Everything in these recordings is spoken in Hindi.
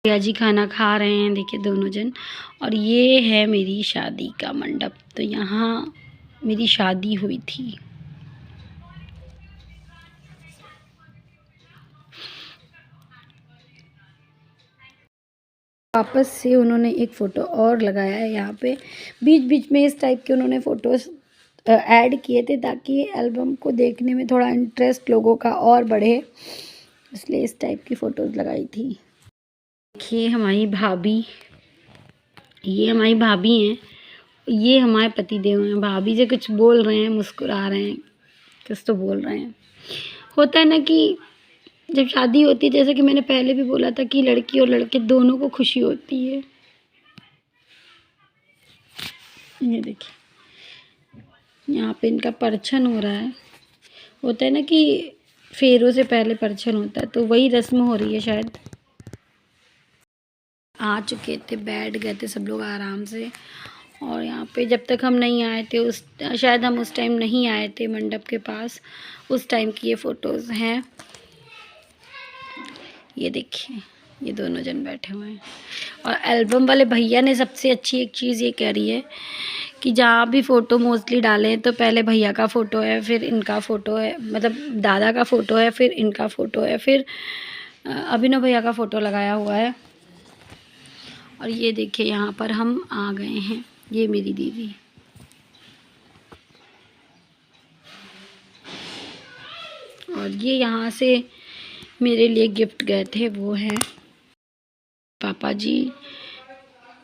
भैया जी खाना खा रहे हैं, देखिए दोनों जन। और ये है मेरी शादी का मंडप। तो यहाँ मेरी शादी हुई थी। वापस से उन्होंने एक फ़ोटो और लगाया है यहाँ पे। बीच बीच में इस टाइप के उन्होंने फ़ोटोज़ ऐड किए थे ताकि एल्बम को देखने में थोड़ा इंटरेस्ट लोगों का और बढ़े, इसलिए इस टाइप की फ़ोटोज़ लगाई थी। देखिए हमारी भाभी, ये हमारी भाभी हैं, ये हमारे पति देव हैं। भाभी से कुछ बोल रहे हैं, मुस्कुरा रहे हैं, कुछ तो बोल रहे हैं। होता है ना कि जब शादी होती है, जैसे कि मैंने पहले भी बोला था कि लड़की और लड़के दोनों को खुशी होती है। ये देखिए यहाँ पे इनका परछन हो रहा है। होता है ना कि फेरों से पहले परछन होता है, तो वही रस्म हो रही है शायद। आ चुके थे, बैठ गए थे सब लोग आराम से। और यहाँ पे जब तक हम नहीं आए थे, शायद हम उस टाइम नहीं आए थे मंडप के पास, उस टाइम की ये फ़ोटोज़ हैं। ये देखिए ये दोनों जन बैठे हुए हैं। और एल्बम वाले भैया ने सबसे अच्छी एक चीज़ ये करी है कि जहाँ भी फ़ोटो मोस्टली डालें तो पहले भैया का फ़ोटो है, फिर इनका फ़ोटो है, मतलब दादा का फ़ोटो है, फिर इनका फ़ोटो है, फिर अभिनव भैया का फ़ोटो लगाया हुआ है। और ये देखिए यहाँ पर हम आ गए हैं, ये मेरी दीदी। और ये यहाँ से मेरे लिए गिफ्ट गए थे, वो हैं पापा जी,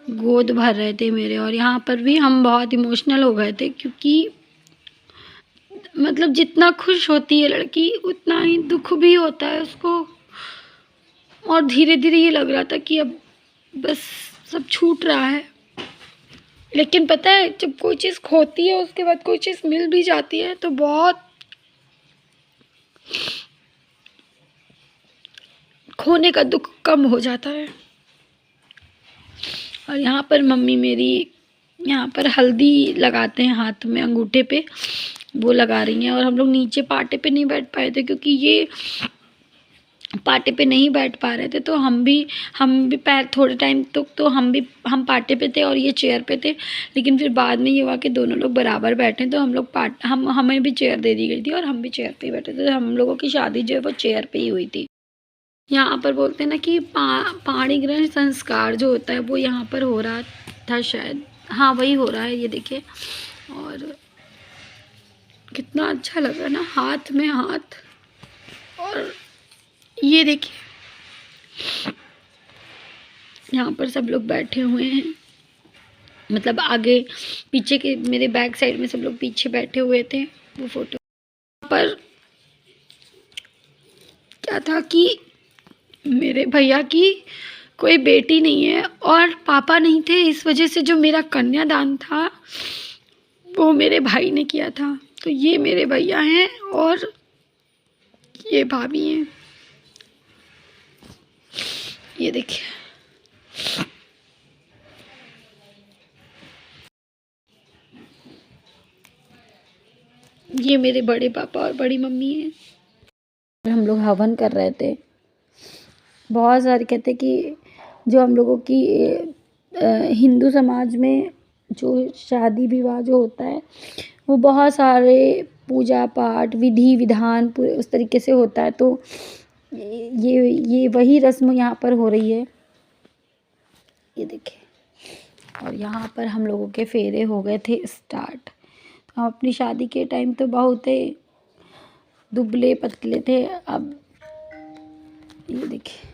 गोद भर रहे थे मेरे। और यहाँ पर भी हम बहुत इमोशनल हो गए थे, क्योंकि मतलब जितना खुश होती है लड़की उतना ही दुख भी होता है उसको। और धीरे धीरे ये लग रहा था कि अब बस सब छूट रहा है। लेकिन पता है जब कोई चीज़ खोती है उसके बाद कोई चीज़ मिल भी जाती है तो बहुत खोने का दुख कम हो जाता है। और यहाँ पर मम्मी मेरी यहाँ पर हल्दी लगाते हैं हाथ में, अंगूठे पे, वो लगा रही हैं। और हम लोग नीचे पाटे पे नहीं बैठ पाए थे, क्योंकि ये पाटे पे नहीं बैठ पा रहे थे। तो हम भी पैर थोड़े टाइम तक तो हम पाटे पे थे और ये चेयर पे थे। लेकिन फिर बाद में ये हुआ कि दोनों लोग बराबर बैठे, तो हम लोग हमें भी चेयर दे दी गई थी और हम भी चेयर पे ही बैठे थे। तो हम लोगों की शादी जो है वो चेयर पे ही हुई थी। यहाँ पर बोलते हैं ना कि पाणी ग्रहण संस्कार जो होता है वो यहाँ पर हो रहा था शायद। हाँ वही हो रहा है, ये देखिए। और कितना अच्छा लगा ना, हाथ में हाथ। और ये देखिए यहाँ पर सब लोग बैठे हुए हैं, मतलब आगे पीछे के मेरे बैक साइड में सब लोग पीछे बैठे हुए थे। वो फोटो पर क्या था कि मेरे भैया की कोई बेटी नहीं है और पापा नहीं थे, इस वजह से जो मेरा कन्यादान था वो मेरे भाई ने किया था। तो ये मेरे भैया हैं और ये भाभी हैं, ये देखिए। ये मेरे बड़े पापा और बड़ी मम्मी हैं। हम लोग हवन कर रहे थे। बहुत सारे कहते कि जो हम लोगों की हिंदू समाज में जो शादी विवाह जो होता है वो बहुत सारे पूजा पाठ विधि विधान पूरे उस तरीके से होता है। तो ये वही रस्म यहाँ पर हो रही है, ये देखिए। और यहाँ पर हम लोगों के फेरे हो गए थे स्टार्ट। हम अपनी शादी के टाइम तो बहुत ही दुबले पतले थे, अब ये देखिए।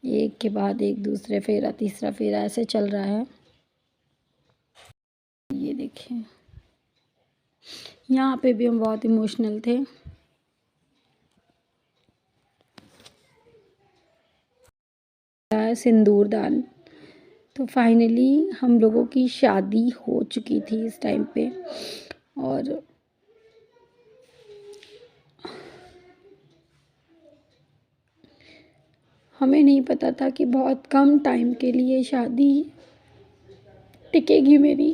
एक के बाद एक दूसरे फेरा तीसरा फेरा ऐसे चल रहा है, ये देखिए। यहाँ पे भी हम बहुत इमोशनल थे। सिंदूर दान। तो फाइनली हम लोगों की शादी हो चुकी थी इस टाइम पे। और हमें नहीं पता था कि बहुत कम टाइम के लिए शादी टिकेगी मेरी।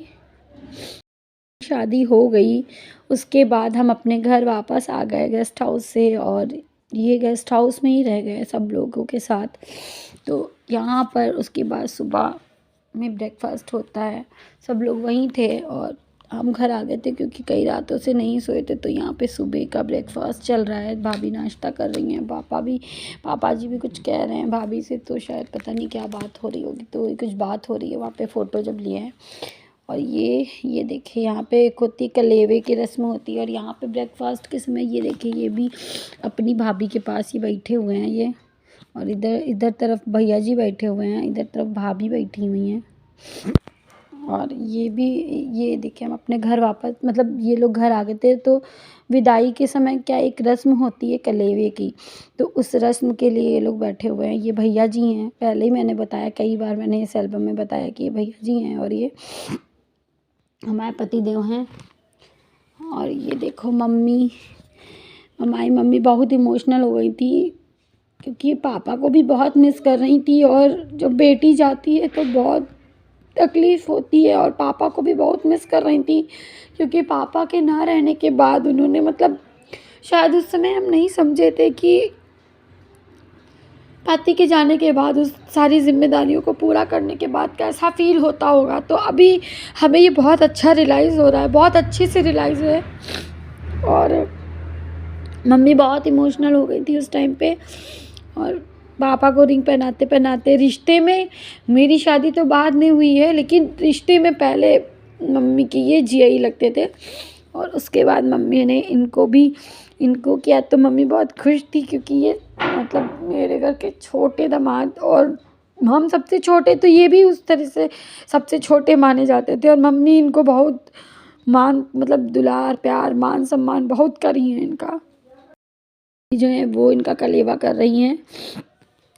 शादी हो गई उसके बाद हम अपने घर वापस आ गए गेस्ट हाउस से, और ये गेस्ट हाउस में ही रह गए सब लोगों के साथ। तो यहाँ पर उसके बाद सुबह में ब्रेकफास्ट होता है, सब लोग वहीं थे और हम घर आ गए थे क्योंकि कई रातों से नहीं सोए थे। तो यहाँ पे सुबह का ब्रेकफास्ट चल रहा है, भाभी नाश्ता कर रही हैं, पापा जी भी कुछ कह रहे हैं भाभी से, तो शायद पता नहीं क्या बात हो रही होगी, तो कुछ बात हो रही है वहाँ पे फ़ोटो जब लिए हैं। और ये देखिए यहाँ पे एक होती कलेवे की रस्म होती है, और यहाँ पे ब्रेकफास्ट के समय ये देखिए ये भी अपनी भाभी के पास ही बैठे हुए हैं ये, और इधर तरफ भैया जी बैठे हुए हैं, इधर तरफ भाभी बैठी हुई हैं। और ये देखिए हम अपने घर वापस, मतलब ये लोग घर आ गए थे, तो विदाई के समय क्या एक रस्म होती है कलेवे की, तो उस रस्म के लिए ये लोग बैठे हुए हैं। ये भैया जी हैं, पहले ही मैंने बताया, कई बार मैंने इस एल्बम में बताया कि ये भैया जी हैं और ये हमारे पति देव हैं। और ये देखो हमारी मम्मी बहुत इमोशनल हो गई थी क्योंकि पापा को भी बहुत मिस कर रही थी, और जब बेटी जाती है तो बहुत तकलीफ़ होती है, और पापा को भी बहुत मिस कर रही थी क्योंकि पापा के ना रहने के बाद उन्होंने, मतलब शायद उस समय हम नहीं समझे थे कि पति के जाने के बाद उस सारी ज़िम्मेदारियों को पूरा करने के बाद कैसा फ़ील होता होगा। तो अभी हमें ये बहुत अच्छा रियलाइज़ हो रहा है, बहुत अच्छे से रियलाइज़ है। और मम्मी बहुत इमोशनल हो गई थी उस टाइम पे, और पापा को रिंग पहनाते पहनाते, रिश्ते में मेरी शादी तो बाद में हुई है, लेकिन रिश्ते में पहले मम्मी के ये जियाई लगते थे। और उसके बाद मम्मी ने इनको किया, तो मम्मी बहुत खुश थी क्योंकि ये मतलब मेरे घर के छोटे दामाद, और हम सबसे छोटे, तो ये भी उस तरह से सबसे छोटे माने जाते थे, और मम्मी इनको बहुत मतलब दुलार प्यार मान सम्मान बहुत करी हैं इनका, जो है वो इनका कलेवा कर रही हैं।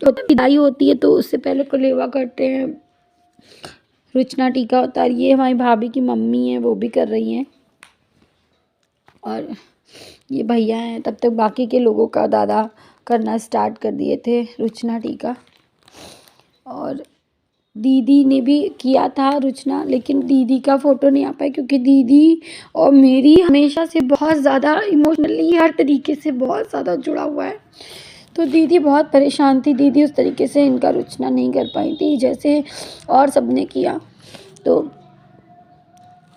तो विदाई होती है तो उससे पहले कलेवा करते हैं, रुचना टीका होता है। ये हमारी भाभी की मम्मी है, वो भी कर रही हैं, और ये भैया हैं। तब तक बाकी के लोगों का दादा करना स्टार्ट कर दिए थे रुचना टीका, और दीदी ने भी किया था रुचना, लेकिन दीदी का फ़ोटो नहीं आ पाया क्योंकि दीदी और मेरी हमेशा से बहुत ज़्यादा इमोशनली हर तरीके से बहुत ज़्यादा जुड़ा हुआ है, तो दीदी बहुत परेशान थी। दीदी उस तरीके से इनका रुचना नहीं कर पाई थी जैसे और सब ने किया। तो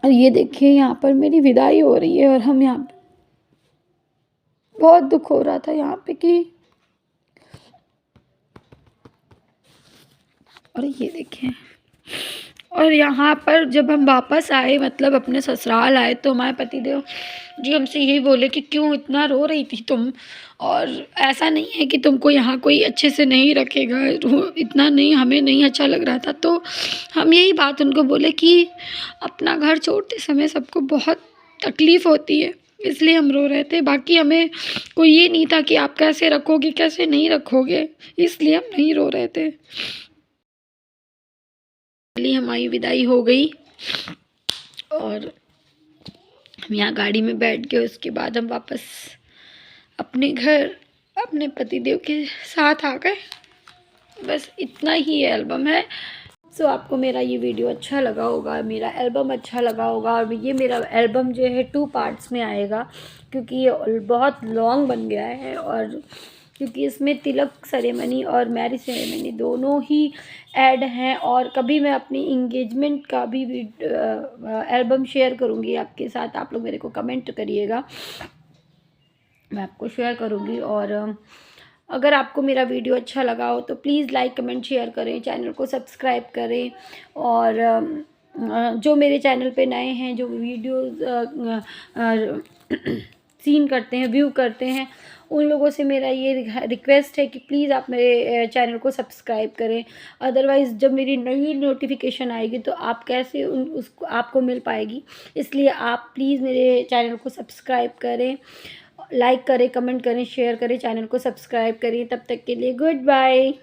ये देखिए यहाँ पर मेरी विदाई हो रही है, और हम यहाँ पे बहुत दुख हो रहा था यहाँ पे कि, और ये देखें, और यहाँ पर जब हम वापस आए, मतलब अपने ससुराल आए, तो हमारे पतिदेव जी हमसे यही बोले कि क्यों इतना रो रही थी तुम, और ऐसा नहीं है कि तुमको यहाँ कोई अच्छे से नहीं रखेगा, इतना नहीं, हमें नहीं अच्छा लग रहा था। तो हम यही बात उनको बोले कि अपना घर छोड़ते समय सबको बहुत तकलीफ़ होती है, इसलिए हम रो रहे थे। बाकी हमें कोई ये नहीं था कि आप कैसे रखोगे कैसे नहीं रखोगे, इसलिए हम नहीं रो रहे थे। हमारी विदाई हो गई, और हम यहाँ गाड़ी में बैठ गए। उसके बाद हम वापस अपने घर अपने पतिदेव के साथ आ गए। बस इतना ही एल्बम है। सो आपको मेरा ये वीडियो अच्छा लगा होगा, मेरा एल्बम अच्छा लगा होगा, और ये मेरा एल्बम जो है 2 पार्ट्स में आएगा क्योंकि ये बहुत लॉन्ग बन गया है, और क्योंकि इसमें तिलक सेरेमनी और मैरिज सेरेमनी दोनों ही ऐड हैं, और कभी मैं अपनी इंगेजमेंट का भी एल्बम शेयर करूँगी आपके साथ। आप लोग मेरे को कमेंट करिएगा, मैं आपको शेयर करूँगी। और अगर आपको मेरा वीडियो अच्छा लगा हो तो प्लीज़ लाइक कमेंट शेयर करें, चैनल को सब्सक्राइब करें, और जो मेरे चैनल पे नए हैं, जो वीडियोस सीन करते हैं, व्यू करते हैं, उन लोगों से मेरा ये रिक्वेस्ट है कि प्लीज़ आप मेरे चैनल को सब्सक्राइब करें। अदरवाइज़ जब मेरी नई नोटिफिकेशन आएगी तो आप कैसे उसको आपको मिल पाएगी, इसलिए आप प्लीज़ मेरे चैनल को सब्सक्राइब करें, लाइक करें, कमेंट करें, शेयर करें, चैनल को सब्सक्राइब करें। तब तक के लिए गुड बाय।